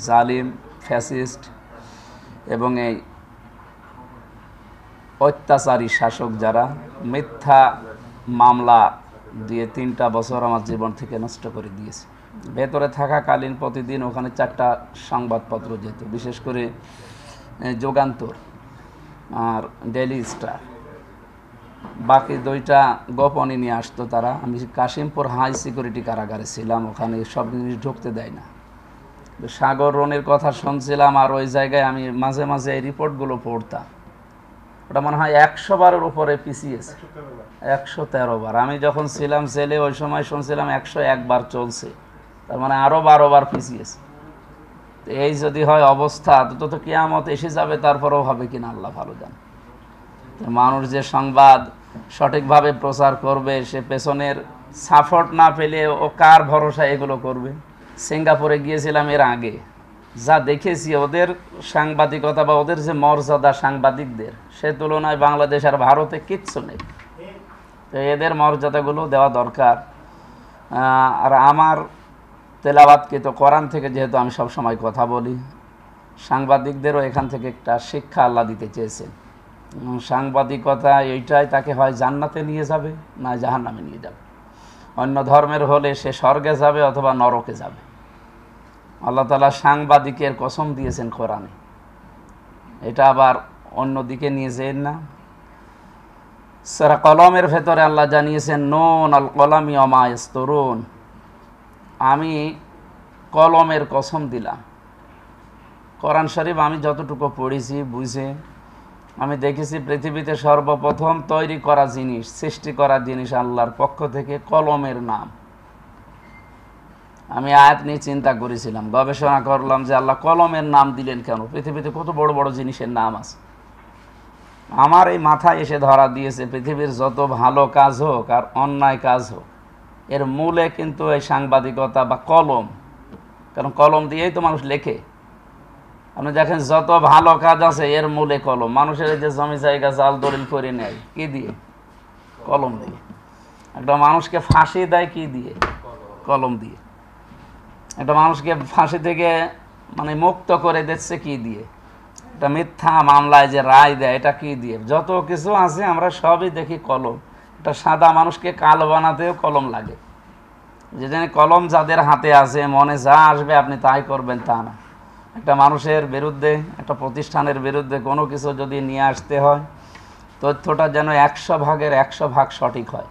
জালিম ফ্যাসিস্ট এবং এই অত্যাচারী শাসক যারা মিথ্যা মামলা দিয়ে 3টা বছর আমার জীবন থেকে নষ্ট করে দিয়েছে। ভেতরে থাকাকালীন প্রতিদিন ওখানে 4টা সংবাদপত্র যেত, বিশেষ করে যুগান্তর আর ডেইলি স্টার, বাকি 2টা গোপনে নিয়ে আসতো তারা। আমি কাশিমপুর হাই সিকিউরিটি কারাগারে ছিলাম, ওখানে সব জিনিস ঢুকতে দেয় না। সাগর রনির কথা শুনছিলাম, আর ওই জায়গায় আমি মাঝে মাঝে এই রিপোর্টগুলো পড়তাম। ওটা মনে হয় 100 বারের উপরে পিছিয়েছে, 113 বার। আমি যখন ছিলাম জেলে ওই সময় শুনছিলাম 101 বার চলছে, তার মানে আরও 12 বার পিছিয়েছে। তো এই যদি হয় অবস্থা, তো কিয়ামত এসে যাবে, তারপরেও হবে কিনা আল্লাহ ভালো জানে। মানুষ যে সংবাদ সঠিকভাবে প্রচার করবে, সে পেছনের সাপোর্ট না পেলে ও কার ভরসা এগুলো করবে? সিঙ্গাপুরে গিয়েছিলাম এর আগে, যা দেখেছি ওদের সাংবাদিকতা বা ওদের যে মর্যাদা সাংবাদিকদের, সে তুলনায় বাংলাদেশ আর ভারতে কিচ্ছু নেই। তো এদের মর্যাদাগুলো দেওয়া দরকার। আর আমার তেলাওয়াতকৃত কোরআন থেকে যেহেতু আমি সব সময় কথা বলি, সাংবাদিকদেরও এখান থেকে একটা শিক্ষা আল্লাহ দিতে চেয়েছেন। সাংবাদিকতা এইটাই তাকে হয় জান্নাতে নিয়ে যাবে, না জাহান্নামে নিয়ে যাবে। অন্য ধর্মের হলে সে স্বর্গে যাবে অথবা নরকে যাবে। আল্লাহ তাআলা সাংবাদিকের কসম দিয়েছেন কোরআনে, এটা আবার অন্যদিকে নিয়ে যেন না। সূরা কলমের ভেতরে আল্লাহ জানিয়েছেন, নুন আল কলামি ওয়া মা ইয়াসতুরুন, আমি কলমের কসম দিলাম। কোরআন শরীফ আমি যতটুকু পড়েছি বুঝে আমি দেখেছি, পৃথিবীতে সর্বপ্রথম তৈরি করা জিনিস, সৃষ্টি করা জিনিস আল্লাহর পক্ষ থেকে কলমের নাম। আমি আয়াত নিয়ে চিন্তা করেছিলাম, গবেষণা করলাম যে আল্লাহ কলমের নাম দিলেন কেন? পৃথিবীতে কত বড় বড় জিনিসের নাম আছে। আমার এই মাথায় এসে ধরা দিয়েছে, পৃথিবীর যত ভালো কাজ হোক আর অন্যায় কাজ হোক, এর মূলে কিন্তু এই সাংবাদিকতা বা কলম। কারণ কলম দিয়েই তো মানুষ লেখে। আপনি দেখেন যত ভালো কাজ আছে এর মূলে কলম। মানুষের যে জমি জায়গা জাল দলিল করে নেয় কি দিয়ে? কলম দিয়ে। একটা মানুষকে ফাঁসি দেয় কি দিয়ে? কলম দিয়ে। একটা মানুষকে ফাঁসি থেকে মানে মুক্ত করে দিচ্ছে কি দিয়ে? একটা মিথ্যা মামলায় যে রায় দেয় এটা কি দিয়ে? যত কিছু আছে আমরা সবই দেখি কলম। একটা সাদা মানুষকে কালো বানাতেও কলম লাগে। যে কলম যাদের হাতে আছে, মনে যা আসবে আপনি তাই করবেন তা না। একটা মানুষের বিরুদ্ধে, একটা প্রতিষ্ঠানের বিরুদ্ধে কোনো কিছু যদি নিয়ে আসতে হয়, তথ্যটা যেন 100 ভাগের 100 ভাগ সঠিক হয়।